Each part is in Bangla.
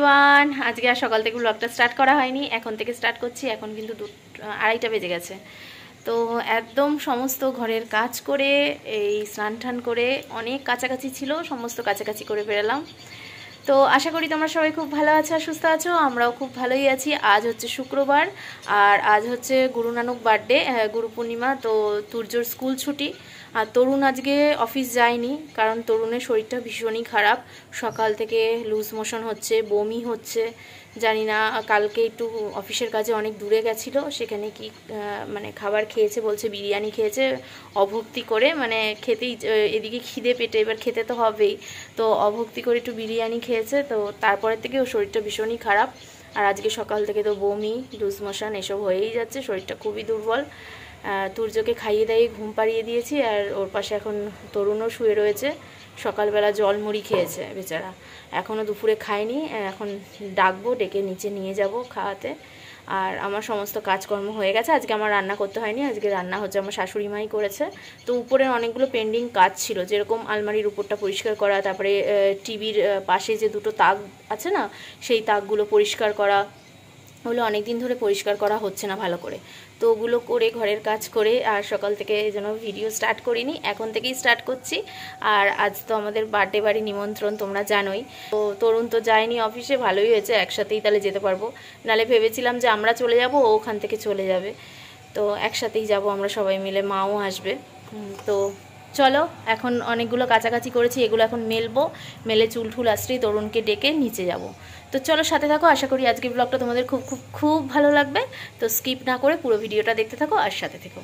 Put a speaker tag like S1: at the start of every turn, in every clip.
S1: এভরিওয়ান, আজকে আর সকাল থেকে ব্লগটা স্টার্ট করা হয়নি, এখন থেকে স্টার্ট করছি। এখন কিন্তু 2:30 বেজে গেছে। তো একদম সমস্ত ঘরের কাজ করে এই স্নান টান করে অনেক কাছাকাছি ছিল, সমস্ত কাছাকাছি করে বেরোলাম। তো আশা করি তোমরা সবাই খুব ভালো আছো আর সুস্থ আছো, আমরাও খুব ভালোই আছি। আজ হচ্ছে শুক্রবার আর আজ হচ্ছে গুরু নানক বার্থডে, গুরু পূর্ণিমা। তো তুর্যর স্কুল ছুটি আর তরুণ আজকে অফিস যায়নি, কারণ তরুণের শরীরটা ভীষণই খারাপ। সকাল থেকে লুজ মোশন হচ্ছে, বমি হচ্ছে, জানি না। কালকে একটু অফিসের কাজে অনেক দূরে গেছিলো, সেখানে কি মানে খাবার খেয়েছে, বলছে বিরিয়ানি খেয়েছে অভক্তি করে, মানে খেতেই, এদিকে খিদে পেটে, এবার খেতে তো হবেই। তো অভক্তি করে একটু বিরিয়ানি খেয়েছে, তো তারপরের থেকে ওর শরীরটা ভীষণই খারাপ। আর আজকে সকাল থেকে তো বমি, লুজ মোশন এসব হয়েই যাচ্ছে, শরীরটা খুবই দুর্বল। তুর্যকে খাইয়ে দাইয়ে ঘুম পাড়িয়ে দিয়েছি, আর ওর পাশে এখন তরুণও শুয়ে রয়েছে। সকালবেলা জল মুড়ি খেয়েছে বেচারা, এখনও দুপুরে খায়নি। এখন ডাকবো, ডেকে নিচে নিয়ে যাব খাওয়াতে। আর আমার সমস্ত কাজকর্ম হয়ে গেছে, আজকে আমার রান্না করতে হয়নি, আজকে রান্না হচ্ছে আমার শাশুড়ি মাই করেছে। তো উপরের অনেকগুলো পেন্ডিং কাজ ছিল, যেরকম আলমারির উপরটা পরিষ্কার করা, তারপরে টিভির পাশে যে দুটো তাক আছে না, সেই তাকগুলো পরিষ্কার করা, ওগুলো অনেক দিন ধরে পরিষ্কার করা হচ্ছে না ভালো করে। তো ওগুলো করে ঘরের কাজ করে আর সকাল থেকে যেন ভিডিও স্টার্ট করিনি, এখন থেকেই স্টার্ট করছি। আর আজ তো আমাদের বার্থডে বাড়ি নিমন্ত্রণ, তোমরা জানোই। তো তরুণ তো যায়নি অফিসে, ভালোই হয়েছে, একসাথেই তাহলে যেতে পারবো। নালে ভেবেছিলাম যে আমরা চলে যাব, ও ওখান থেকে চলে যাবে। তো একসাথেই যাব আমরা সবাই মিলে, মাও আসবে। তো চলো, এখন অনেকগুলো কাছাকাছি করেছি, এগুলো এখন মেলবো, মেলে চুল ঠুল আসলেই তরুণকে ডেকে নিচে যাব। তো চলো সাথে থাকো, আশা করি আজকের ব্লগটা তোমাদের খুব খুব খুব ভালো লাগবে। তো স্কিপ না করে পুরো ভিডিওটা দেখতে থাকো আর সাথে থেকো।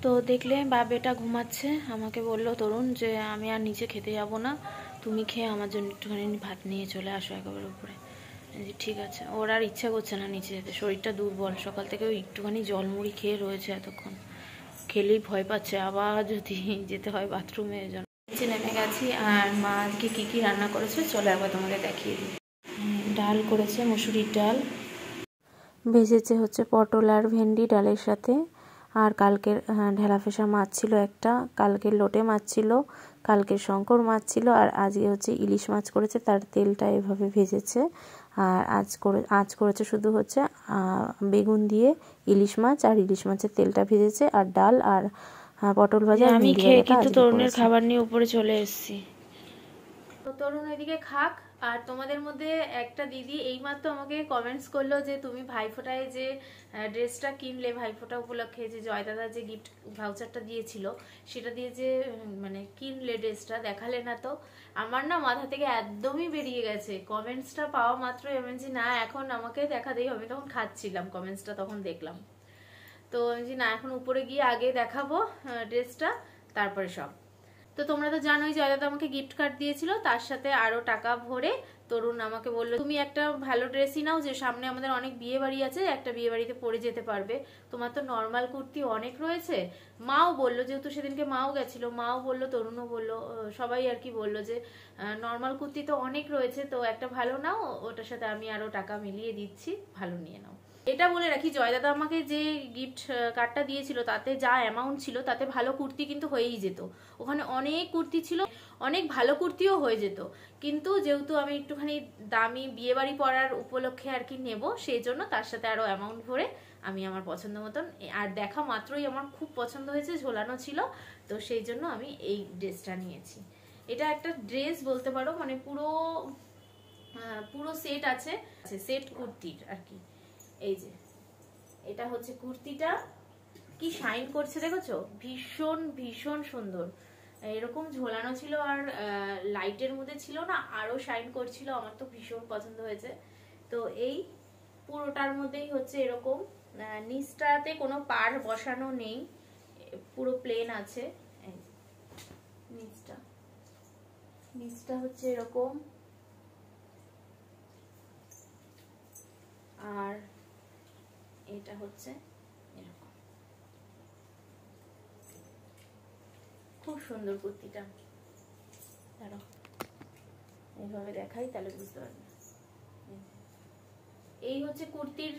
S1: তো দেখলে বাবেটা ঘুমাচ্ছে, আমাকে বললো তরুণ যে আমি আর নিচে খেতে যাব না, তুমি খেয়ে আমার জন্য একটুখানি ভাত নিয়ে চলে আসো একেবারে উপরে। ঠিক আছে। ওর আর ইচ্ছা করছে না নিচে যেতে, শরীরটা দুর্বল, সকাল থেকে ওই একটুখানি জলমুড়ি খেয়ে রয়েছে এতক্ষণ, খেলেই ভয় পাচ্ছে আবার যদি যেতে হয় বাথরুমে। জন্য নিচে নেমে গেছি। আর মা আজকে কী কী রান্না করেছে চলো একবার তোমাকে দেখিয়ে দিই। ডাল করেছে, মুসুরির ডাল, ভেজেছে হচ্ছে পটল আর ভেন্ডি ডালের সাথে। আর কালকের ঢেলাফেসা মাছ ছিল একটা, কালকের লোটে মাছ ছিল, কালকের শঙ্কর মাছ ছিল, আর আজকে হচ্ছে ইলিশ মাছ করেছে, তার তেলটা এভাবে ভেজেছে। আর আজ করেছে শুধু হচ্ছে বেগুন দিয়ে ইলিশ মাছ, আর ইলিশ মাছের তেলটা ভেজেছে, আর ডাল আর পটল ভাজা। আমি খেয়ে কিন্তু তরুণের খাবার নিয়ে উপরে চলে এসেছি। তো তরুণ এদিকে খাক। আর তোমাদের মধ্যে একটা দিদি এইমাত্র আমাকে কমেন্টস করলো যে তুমি ভাইফোঁটায় যে ড্রেসটা কিনলে, ভাইফোঁটা উপলক্ষে যে জয়দাদা যে গিফট ভাউচারটা দিয়েছিল, সেটা দিয়ে যে মানে কিনলে ড্রেসটা, দেখালে না তো। আমার না মাথা থেকে একদমই বেরিয়ে গেছে, কমেন্টসটা পাওয়া মাত্রই আমি যে না এখন আমাকে দেখাতেই হবে। তখন খাচ্ছিলাম, কমেন্টসটা তখন দেখলাম। তো আমি যে না এখন উপরে গিয়ে আগে দেখাবো ড্রেসটা, তারপরে সব। তো তোমরা তো জানোই জয়দাদা আমাকে গিফট কার্ড দিয়েছিল, তার সাথে আরো টাকা ভরে তরুণ আমাকে বললো তুমি একটা ভালো ড্রেসই নাও, যে সামনে আমাদের অনেক বিয়ে বাড়ি আছে, একটা বিয়ে বাড়িতে পরে যেতে পারবে, তোমার তো নর্মাল কুর্তি অনেক রয়েছে। মাও বললো, যেহেতু সেদিনকে মাও গেছিল, মাও বললো, তরুণও বললো, সবাই আর কি বললো যে নর্মাল কুর্তি তো অনেক রয়েছে, তো একটা ভালো নাও, ওটার সাথে আমি আরো টাকা মিলিয়ে দিচ্ছি, ভালো নিয়ে নাও। এটা বলে রাখি, জয়দাদা আমাকে যে গিফট কার্ডটা দিয়েছিল তাতে যা অ্যামাউন্ট ছিল তাতে ভালো কুর্তি কিন্তু হয়েই যেত, ওখানে অনেক কুর্তি ছিল, অনেক ভালো কুর্তিও হয়ে যেত। কিন্তু যেহেতু আমি একটুখানি দামি বিয়ে বাড়ি পরার উপলক্ষে আর কি নেব, সেই জন্য তার সাথে আরো অ্যামাউন্ট ভরে আমি আমার পছন্দ মতন, আর দেখা মাত্রই আমার খুব পছন্দ হয়েছে, ঝোলানো ছিল, তো সেই জন্য আমি এই ড্রেসটা নিয়েছি। এটা একটা ড্রেস বলতে পারো, মানে পুরো পুরো সেট আছে, সেট কুর্তির আর কি। এই যে এটা হচ্ছে কুর্তিটা, কি শাইন করছে দেখেছো, ভীষণ ভীষণ সুন্দর, এরকম ঝোলানো ছিল আর লাইটের মধ্যে ছিল না, আরো শাইন করছিল, আমার তো ভীষণ পছন্দ হয়েছে। তো এই পুরোটার মধ্যেই হচ্ছে এরকম, নিচটাতে কোনো পাড় বসানো নেই, পুরো প্লেন আছে। নিচটা হচ্ছে এরকম, আর এটা হচ্ছে এরকম, খুব সুন্দর কুর্তিটা। দাঁড়াও এইভাবে দেখাই তাহলে বুঝতে পারবে। এই হচ্ছে কুর্তির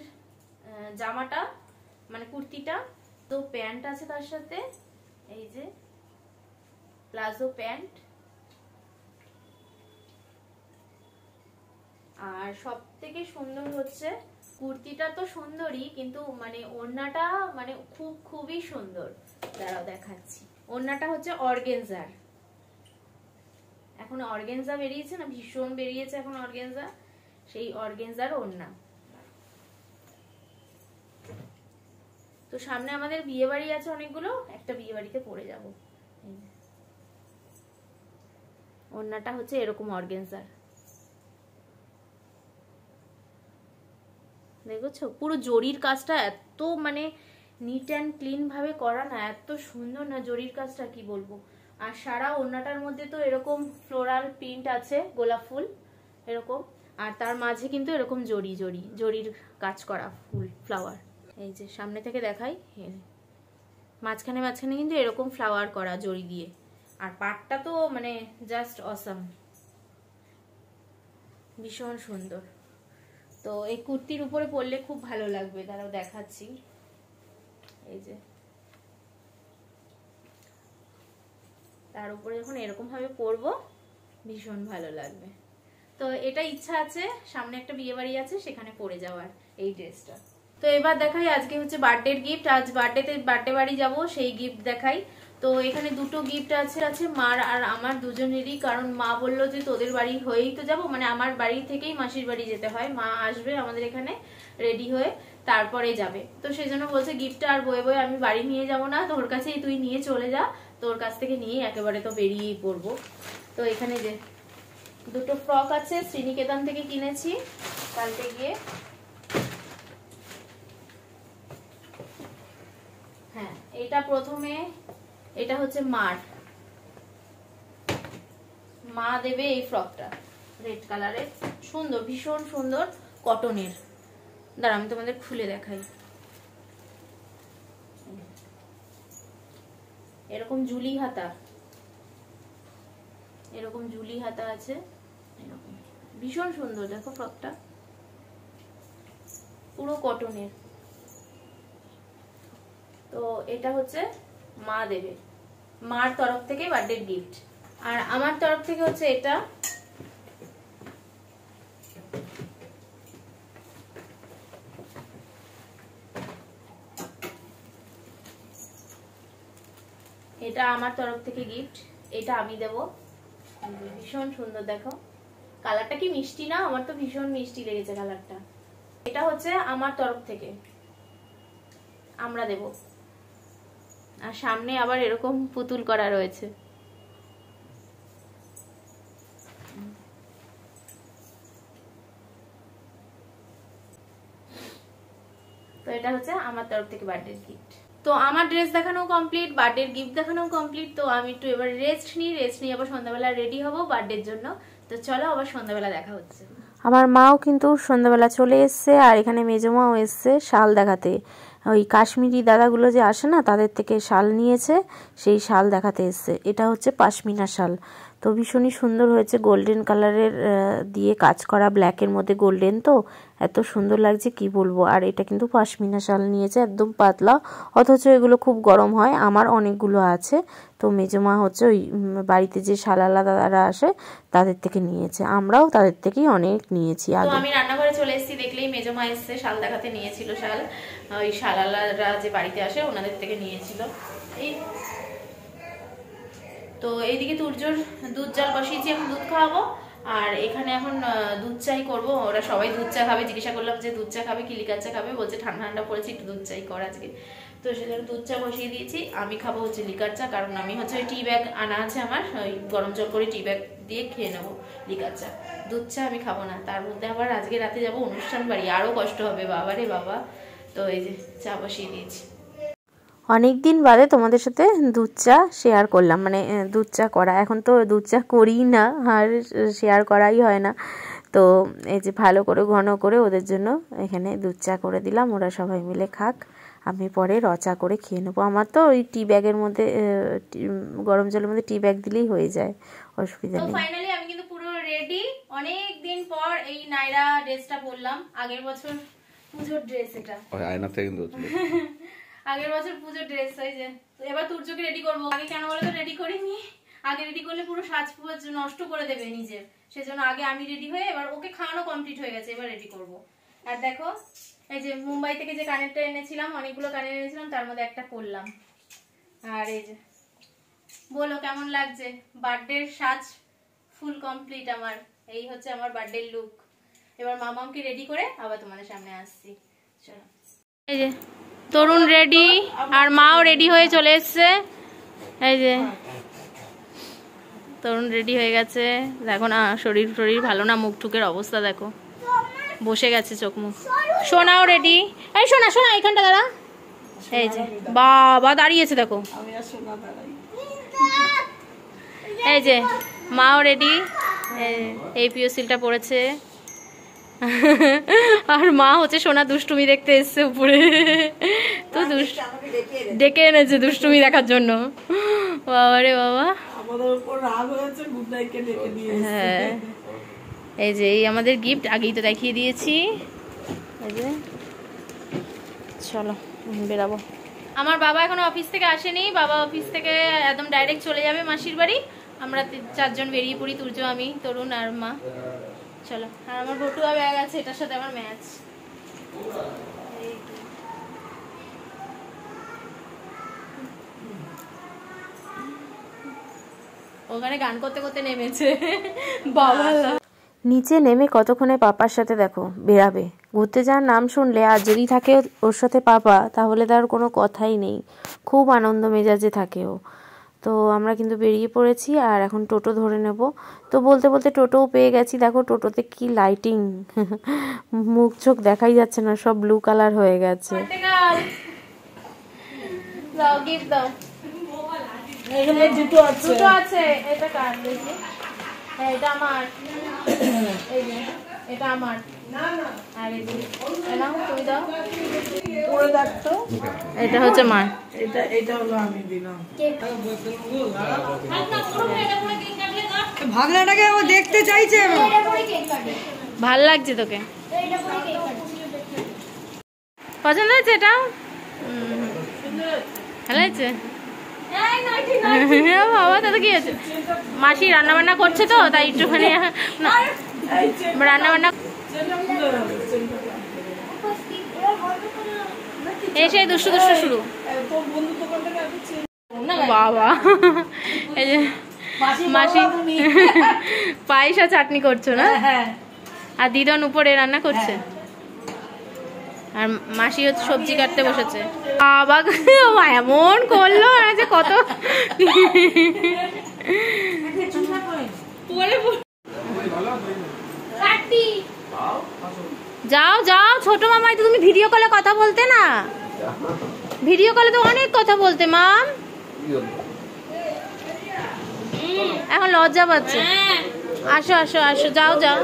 S1: জামাটা, মানে কুর্তিটা। তো প্যান্ট আছে তার সাথে, এই যে প্লাজো প্যান্ট। আর সব থেকে সুন্দর হচ্ছে কুর্তিটা তো সুন্দরই, কিন্তু মানে ওড়নাটা মানে খুবই সুন্দর। দাঁড়াও দেখাচ্ছি। ওড়নাটা হচ্ছে অর্গেনজার, এখন অর্গেনজা বেরিয়েছে না, ভীষণ বেরিয়েছে এখন অর্গেনজা, সেই অর্গেনজার ওড়না। তো সামনে আমাদের বিয়ে বাড়ি আছে অনেকগুলো, একটা বিয়ে বাড়িতে পরে যাব। ওড়নাটা হচ্ছে এরকম অর্গেনজার, দেখছো পুরো জরির কাজটা এত মানে নিট অ্যান্ড ক্লিন ভাবে করা না, এত সুন্দর না জরির কাজটা, কি বলবো। আর সারা ওড়নাটার মধ্যে তো এরকম ফ্লোরাল প্রিন্ট আছে, গোলাপ ফুল এরকম, আর তার মাঝে কিন্তু এরকম জরির কাজ করা ফুল ফ্লাওয়ার। এই যে সামনে থেকে দেখাই, মাঝখানে কিন্তু এরকম ফ্লাওয়ার করা জরি দিয়ে। আর পাটটা তো মানে জাস্ট অসাম, ভীষণ সুন্দর। তো এই কুর্তির উপরে পরলে খুব ভালো লাগবে, দাঁড়াও দেখাচ্ছি। এই যে তার উপরে যখন এরকম ভাবে পরবো ভীষণ ভালো লাগবে। তো এটা ইচ্ছা আছে, সামনে একটা বিয়ে বাড়ি আছে সেখানে পরে যাওয়ার এই ড্রেসটা। তো এবার দেখাই, আজকে হচ্ছে বার্থডের গিফট, আজ বার্থডে বাড়ি যাব, সেই গিফট দেখাই। তো এখানে দুটো গিফট আছে মার আর আমার দুজনেরই, কারণ মা বললো যে তোদের বাড়ি হয়েই তো যাব, মানে আমার বাড়ি থেকেই মাসির বাড়ি যেতে হয়, মা আসবে আমাদের এখানে রেডি হয়ে তারপরে যাবে। তো সেই জন্য বলছে গিফটটা আর বয়ে বয়ে আমি বাড়ি নিয়ে যাব না, তোর কাছেই তুই নিয়ে চলে যা, তোর কাছ থেকে নিয়ে একেবারে তো বেরিয়েই পড়বো। তো এখানে যে দুটো ফ্রক আছে, শ্রীনিকেতন থেকে কিনেছি কালকে গিয়ে। হ্যাঁ, এটা প্রথমে, এটা হচ্ছে মা দেবে এই ফ্রকটা, রেড কালারের, সুন্দর, ভীষণ সুন্দর, কটনের। দাঁড়া আমি তোমাদের খুলে দেখাই। এরকম ঝুলি হাতা, এরকম ঝুলি হাতা আছে, এরকম ভীষণ সুন্দর। দেখো ফ্রকটা পুরো কটনের। তো এটা হচ্ছে মা দেবে, মার তরফ থেকে বার্থডে গিফট। আর আমার তরফ থেকে হচ্ছে এটা, এটা আমার তরফ থেকে গিফট, এটা আমি দেব। ভীষণ সুন্দর, দেখো কালারটা কি মিষ্টি না, আমার তো ভীষণ মিষ্টি লেগেছে কালারটা। এটা হচ্ছে আমার তরফ থেকে আমরা দেব। আর সামনে আবার এরকম পুতুল করা রয়েছে। তো এটা হচ্ছে আমার তরফ থেকে বার্থডে গিফট। তো আমার ড্রেস দেখানো কমপ্লিট, বার্থডের গিফট দেখানো কমপ্লিট। তো আমি একটু এবার রেস্ট নিয়ে আবার সন্ধ্যাবেলা রেডি হব বার্থডের জন্য। তো চলো আবার সন্ধ্যাবেলা দেখা হচ্ছে।
S2: আমার মাও কিন্তু সন্ধ্যাবেলা চলে এসছে, আর এখানে মেজমাও এসছে শাল দেখাতে। ওই কাশ্মীরি দাদাগুলো যে আসে না, তাদের থেকে শাল নিয়েছে, সেই শাল দেখাতে এসছে। এটা হচ্ছে পাশমিনা শাল, তো ভীষণই সুন্দর হয়েছে, গোল্ডেন কালারের দিয়ে কাজ করা, ব্ল্যাকের মধ্যে গোল্ডেন, তো এত সুন্দর লাগছে কি বলবো। আর এটা কিন্তু পাশমিনা শাল নিয়েছে, একদম পাতলা, অথচ এগুলো খুব গরম হয়। আমার অনেকগুলো আছে। তো মেজমা হচ্ছে ওই বাড়িতে যে শালালা দাদারা আসে তাদের থেকে নিয়েছে, আমরাও তাদের থেকেই অনেক নিয়েছি।
S1: তো আমি রান্নাঘরে চলে এসেছি, দেখলেই মেজমা এসছে, শাল দেখাতে নিয়েছিল শাল, ওই শালালারা যে বাড়িতে আসে ওনাদের থেকে নিয়েছিল। এই তো এইদিকে তুর্যর দুধ জাল বসিয়েছি, এখন দুধ খাওয়াবো। আর এখানে এখন দুধ চাই করবো, ওরা সবাই দুধ চা খাবে। জিজ্ঞাসা করলাম যে দুধ চা খাবে কি লিকার চা খাবে, বলছে ঠান্ডা ঠান্ডা পড়েছে একটু দুধ চাই কর আজকে। তো সেজন্য দুধ চা বসিয়ে দিয়েছি। আমি খাবো হচ্ছে লিকার চা, কারণ আমি হচ্ছে ওই টি ব্যাগ আনা আছে আমার, ওই গরম জল করে টি ব্যাগ দিয়ে খেয়ে নেবো লিকার চা। দুধ চা আমি খাবো না, তার মধ্যে আবার আজকে রাতে যাবো অনুষ্ঠান বাড়ি, আরও কষ্ট হবে বাবারে বাবা। তো এই যে চা বসিয়ে দিয়েছি।
S2: অনেক দিন বাদে তোমাদের সাথে দুধ চা শেয়ার করলাম, মানে দুধ চা করা। এখন তো দুধ চা করিই না, আর শেয়ার করাই হয় না। তো এই যে ভালো করে ঘন করে ওদের জন্য এখানে দুধ চা করে দিলাম, ওরা সবাই মিলে খাক, আমি পরে রচা করে খেয়ে নেবো। আমার তো ওই টি ব্যাগের মধ্যে গরম জলের মধ্যে টি ব্যাগ দিলেই হয়ে যায়, অসুবিধা নেই।
S1: ফাইনালি আমি কিন্তু পুরো রেডি। অনেক দিন পর এই নাইরা ড্রেসটা পরলাম, আগের বছর পুজোর ড্রেস, এটা
S3: আয়না থেকে কিন্তু
S1: আগের বছর পুজোর ড্রেস। এই যে এবার তুর্যকে রেডি করবো। আগে কেন বলে তো রেডি করিনি, আগে রেডি করলে পুরো সাজপুজ নষ্ট করে দেবে নিজের, সেজন্য আগে আমি রেডি হয়ে, এবার ওকে খাওয়ানো কমপ্লিট হয়ে গেছে, এবার রেডি করব। আর দেখো এই যে মুম্বাই থেকে যে কানেরটা এনেছিলাম, অনেকগুলো কানের এনেছিলাম, তার মধ্যে একটা পরলাম। আর এই যে বলো কেমন লাগছে, বার্থডে সাজ ফুল কমপ্লিট আমার। এই হচ্ছে আমার বার্থডে লুক। এবার মামাকে রেডি করে আবার তোমাদের সামনে আসছি। চলো, এই যে তরুণ রেডি আর মাও রেডি হয়ে চলে এসছে। এই যে তরুণ রেডি হয়ে গেছে, দেখো না শরীর টরীর ভালো না, মুখ টুকের অবস্থা দেখো, বসে গেছে চোখ মুখ। সোনাও রেডি। এই সোনা সোনা এইখানটা দাঁড়া। এই যে বাবা দাঁড়িয়েছে দেখো। এই যে মাও রেডি, এই পিওসিলটা পড়েছে। আর মা হচ্ছে সোনা দুষ্টুমি দেখতে এসছে উপরে, তো ডেকে এনেছে দুষ্টুমি দেখার জন্য। বাবা রে বাবা, হ্যাঁ এই যে এই আমাদের গিফট, আগেই তো দেখিয়ে দিয়েছি। এই যে চলো বেরাবো। আমার বাবা এখনো অফিস থেকে আসেনি, বাবা অফিস থেকে একদম ডাইরেক্ট চলে যাবে মাসির বাড়ি। আমরা 4জন বেরিয়ে পড়ি, তুর্য, আমি, তরুণ আর মা। চলো, আর আমার বটুয়া ব্যাগ আছে, এটার সাথে আমার ম্যাচ। ওখানে গান করতে করতে নেমেছে বাবা।
S2: নিচে নেমে কতক্ষণে পাপার সাথে দেখো বেরাবে, ঘুরতে যাওয়ার নাম শুনলে আর যদি থাকে ওর সাথে পাপা, তাহলে তার কোনো কথাই নেই, খুব আনন্দ মেজাজে থাকে ও। তো আমরা কিন্তু বেরিয়ে পড়েছি, আর এখন টোটো ধরে নেব। তো বলতে বলতে টোটোও পেয়ে গেছি। দেখো টোটোতে কি লাইটিং, মুখ চোখ দেখাই যাচ্ছে না, সব ব্লু কালার হয়ে গেছে।
S1: দুটো আছে, এটা কার দেখি? হ্যাঁ এটা আমার, এই যে এটা আমার। আর এই যে নাও তুমি দাও, পুরো দাও তো। এটা হচ্ছে মা,
S4: এটা হলো আমি দিলাম। ভাগনাটাকে ও দেখতে চাইছে,
S1: ভাল লাগছে তোকে, পছন্দ হয়েছে? এটা ভালো হয়েছে বাবা। তাতে কি আছে, মাসি রান্না বান্না করছে তো তাই একটুখানি রান্না বান্না এসে দুষ্টু দুষ্টু শুরু। বাবা এই যে মাসি পায়েস আর চাটনি করছো না, আর দিদন উপরে রান্না করছে, আর মাসি হচ্ছে সবজি কাটতে বসেছে। বাবা এমন করলো যে কত যাও যাও ছোট মামাই, তো তুমি ভিডিও কলে কথা বলতে না, ভিডিও কলে তো অনেক কথা বলতে মাম, এখন লজ্জা পাচ্ছে। আসো আসো আসো, যাও যাও।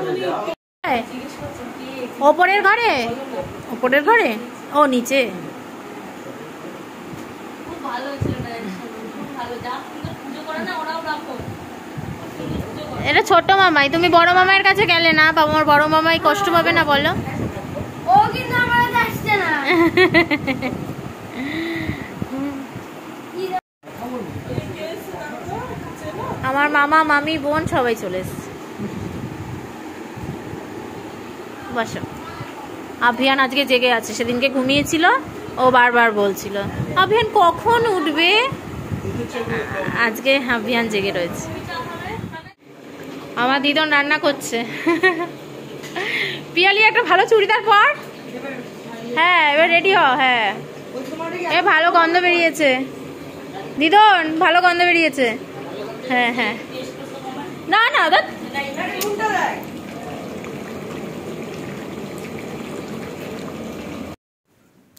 S1: ওপরের ঘরে, ওপরের ঘরে, ও নিচে। এটা ছোট মামাই, তুমি বড় মামাইয়ের কাছে গেলে না, আমার বড় মামাই কষ্ট পাবে না বলো? ও কিন্তু আমার আসছে না। আমার মামা মামি বোন সবাই চলে এসছে। বসো। আভিয়ান আজকে জেগে আছে, সেদিনকে ঘুমিয়েছিল, ও বারবার বলছিল আভিয়ান কখন উঠবে, আজকে আভিয়ান জেগে রয়েছে। আমার দিদন রান্না করছে। পিয়ালি একটা ভালো চুড়িদার পর, হ্যাঁ এবার রেডি হ। হ্যাঁ এ ভালো গন্ধ বেরিয়েছে দিদন, ভালো গন্ধ বেরিয়েছে। হ্যাঁ হ্যাঁ, না না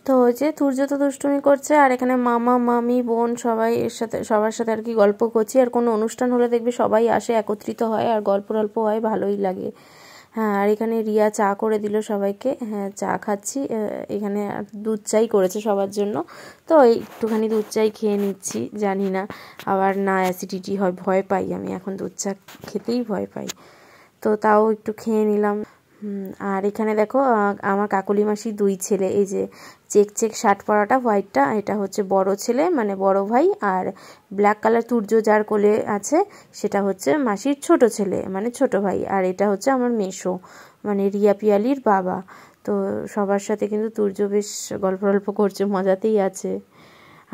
S2: তো ওই যে তুর্য তো দুষ্টুমি করছে, আর এখানে মামা মামি বোন সবাই এর সাথে সবার সাথে আর কি গল্প করছি। আর কোনো অনুষ্ঠান হলে দেখবি সবাই আসে, একত্রিত হয়, আর গল্প টল্প হয়, ভালোই লাগে। হ্যাঁ, আর এখানে রিয়া চা করে দিল সবাইকে। হ্যাঁ, চা খাচ্ছি। এখানে দুধ চাই করেছে সবার জন্য, তো একটুখানি দুধ চাই খেয়ে নিচ্ছি। জানি না আবার না অ্যাসিডিটি হয়, ভয় পাই আমি, এখন দুধ চা খেতেই ভয় পাই, তো তাও একটু খেয়ে নিলাম। আর এখানে দেখো আমার কাকলি মাসির 2 ছেলে, এই যে চেক চেক শার্ট পরাটা হোয়াইটটা, এটা হচ্ছে বড় ছেলে মানে বড় ভাই, আর ব্ল্যাক কালার তুর্য যার কোলে আছে সেটা হচ্ছে মাসির ছোট ছেলে মানে ছোট ভাই, আর এটা হচ্ছে আমার মেসো মানে রিয়া পিয়ালির বাবা। তো সবার সাথে কিন্তু তুর্য বেশ গল্প করছে, মজাতেই আছে।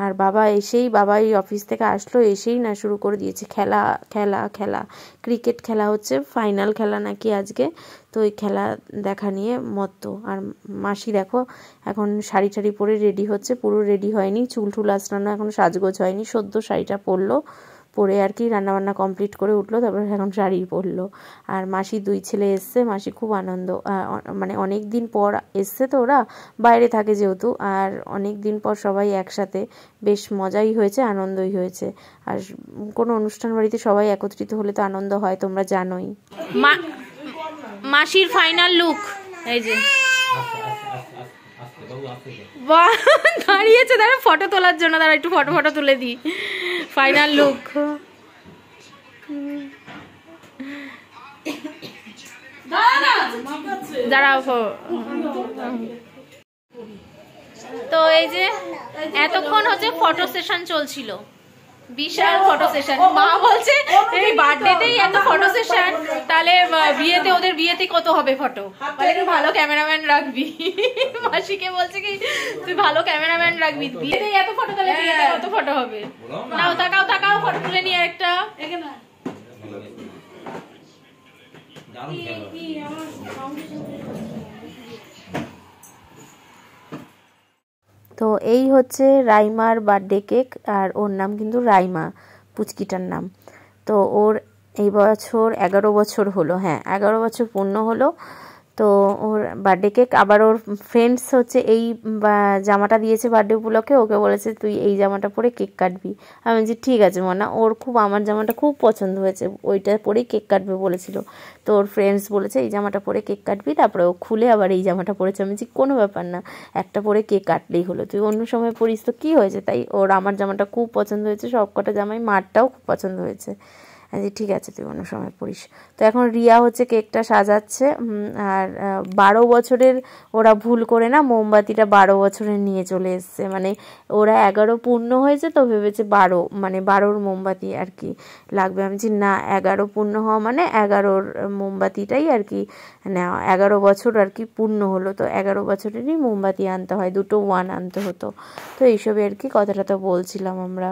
S2: আর বাবা এই অফিস থেকে আসলো, এসেই না শুরু করে দিয়েছে খেলা খেলা খেলা। ক্রিকেট খেলা হচ্ছে, ফাইনাল খেলা নাকি আজকে, তো ওই খেলা দেখা নিয়ে মত্ত। আর মাসি দেখো এখন শাড়ি টাড়ি পরে রেডি হচ্ছে, পুরো রেডি হয়নি, চুল টুল আঁচড়ানো, এখন সাজগোজ হয়নি, সদ্য শাড়িটা পরলো, পরে আর কি রান্নাবান্না কমপ্লিট করে উঠলো, তারপর এখন শাড়ি পরলো। আর মাসি 2 ছেলে এসছে, মাসি খুব আনন্দ, মানে অনেক দিন পর এসছে, তো ওরা বাইরে থাকে যেহেতু, আর অনেক দিন পর সবাই একসাথে, বেশ মজাই হয়েছে, আনন্দই হয়েছে। আর কোনো অনুষ্ঠান বাড়িতে সবাই একত্রিত হলে তো আনন্দ হয়, তোমরা জানোই।
S1: মাসির ফাইনাল লুক এই যে দাঁড়িয়েছে, দাঁড়া ফটো তোলার জন্য, দাঁড়া একটু ফটো তুলে দিই। ফাইনাল লুক, দাঁড়াও। তো এই যে এতক্ষণ হচ্ছে ফটো সেশন চলছিল, বিশাল ফটো সেশন। মা বলছে এই বার্থডেতেই এত ফটো সেশন, তাহলে বিয়েতে, ওদের বিয়েতে কত হবে ফটো, বলে তুই ভালো ক্যামেরাম্যান রাখবি। মাসিকে বলছে কি তুই ভালো ক্যামেরাম্যান রাখবি, বিয়েতেই এত ফটো, তাহলে বিয়েতে কত ফটো হবে। নাও তাকাও ফটো তুলে নিয়ে একটা।
S2: তো এই হচ্ছে রাইমার বার্থডে কেক, আর ওর নাম কিন্তু রাইমা, পুচকিটার নাম। তো ওর এই বছর 11 বছর হলো, হ্যাঁ 11 বছর পূর্ণ হলো। তো ওর বার্থডে কেক, আবার ওর ফ্রেন্ডস হচ্ছে এই জামাটা দিয়েছে বার্থডে উপলক্ষে, ওকে বলেছে তুই এই জামাটা পরে কেক কাটবি। আমি বলছি ঠিক আছে মনা, ওর খুব আমার জামাটা খুব পছন্দ হয়েছে, ওইটা পরেই কেক কাটবে বলেছিল। তো ওর ফ্রেন্ডস বলেছে এই জামাটা পরে কেক কাটবি, তারপরে ও খুলে আবার এই জামাটা পরেছে। আমি বলছি কোনো ব্যাপার না, একটা পরে কেক কাটলেই হলো, তুই অন্য সময় পরিস তো কী হয়েছে। তাই ওর আমার জামাটা খুব পছন্দ হয়েছে, সব কটা জামাই মারটাও খুব পছন্দ হয়েছে। যে ঠিক আছে তুই অন্য সময় পড়িস। তো এখন রিয়া হচ্ছে কেকটা সাজাচ্ছে, আর 12 বছরের ওরা ভুল করে না মোমবাতিটা 12 বছরের নিয়ে চলে এসছে, মানে ওরা 11 পূর্ণ হয়েছে, তো ভেবেছে 12 মানে 12র মোমবাতি আর কি লাগবে। আমি বলছি না, 11 পূর্ণ হওয়া মানে 11র মোমবাতিটাই আর কি নেওয়া, 11 বছর আর কি পূর্ণ হলো, তো 11 বছরেরই মোমবাতি আনতে হয়, 2টো 1 আনতে হতো। তো এইসবই আর কি কথাটা তো বলছিলাম আমরা।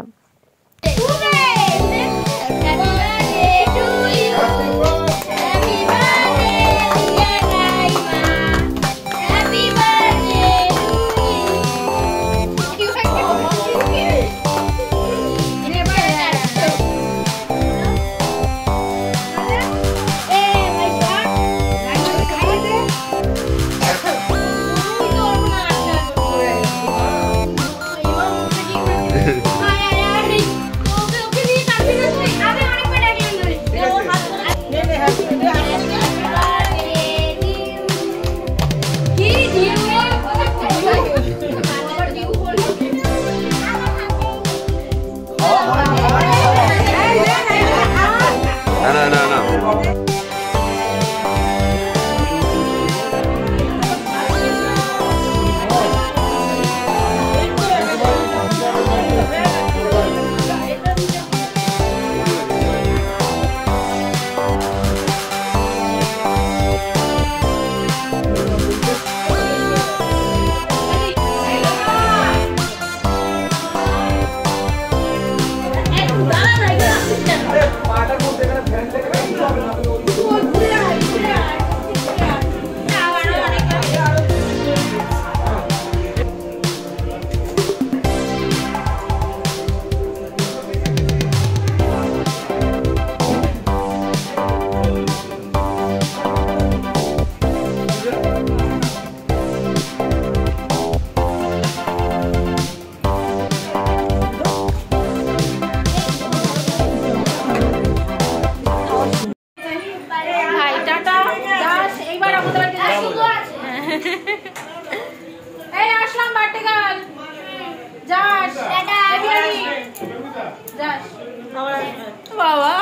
S1: বাবা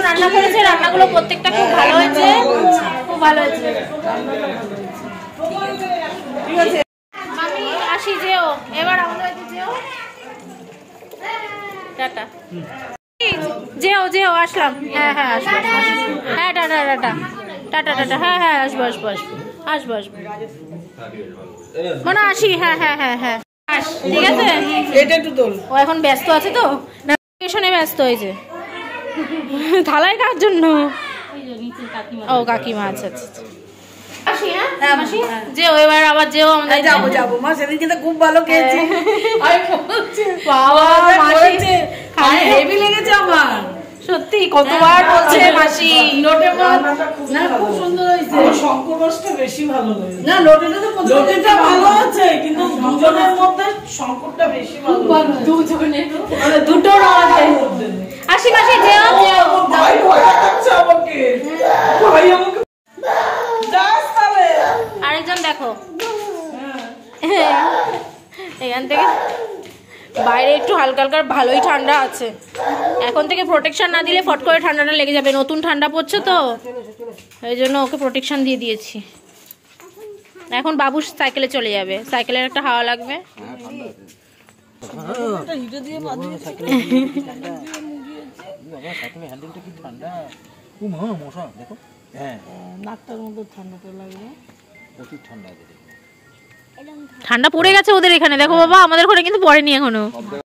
S1: রান্না করেছে, রান্নাগুলো প্রত্যেকটা খুব ভালো হয়েছে, খুব ভালো হয়েছে। মামি আসি, যেও এবার আমাদের বাড়িতে যেও। টাটা। যেও যেও, আসলাম। হ্যাঁ হ্যাঁ আসবো, হ্যাঁ টাটা টাটা টাটা টাটা, হ্যাঁ হ্যাঁ আসবো আসবো আসবো আসবো আসবো মনে আসি, হ্যাঁ হ্যাঁ হ্যাঁ হ্যাঁ ঠিক আছে।
S4: এটা একটু তোল।
S1: ও এখন ব্যস্ত আছে তো, নেভিগেশনে ব্যস্ত হয়েছে, থালায় কার জন্য। ও কাকিমা, আচ্ছা আচ্ছা আসি। হ্যাঁ মাসি যেও, এবার আবার যেও আমাদের।
S4: যাবো যাবো মা, সেদিন কিন্তু খুব ভালো খেয়েছি।
S1: বাবা মাসি
S4: হেভি লেগেছে আমার,
S1: সত্যি কতবার বলছে মাসি।
S4: লোটে না খুব সুন্দর হয়েছে। শঙ্কর রসটা বেশি ভালো হয়েছে। না লোটেটা ভালো আছে, কিন্তু দুজনের মধ্যে শঙ্করটা বেশি ভালো।
S1: দুজনে মানে দুটো মধ্যে। আসি মাসি যেও যেও।
S4: ভাই ভয় দেখাচ্ছে আমাকে, ভাই আমাকে যাস তাহলে।
S1: আরেকজন দেখো, এখান থেকে বাইরে একটু হালকা হালকা ভালোই ঠান্ডা আছে, এখন থেকে প্রোটেকশন না দিলে ফট করে ঠান্ডাটা লেগে যাবে, নতুন ঠান্ডা পড়ছে তো এই জন্য ওকে প্রোটেকশন দিয়ে দিয়েছি। এখন বাবু সাইকেলে চলে যাবে, সাইকেলের একটা হাওয়া লাগবে। ঠান্ডা পড়ে গেছে ওদের এখানে, দেখো বাবা আমাদের ঘরে কিন্তু পড়েনি এখনো।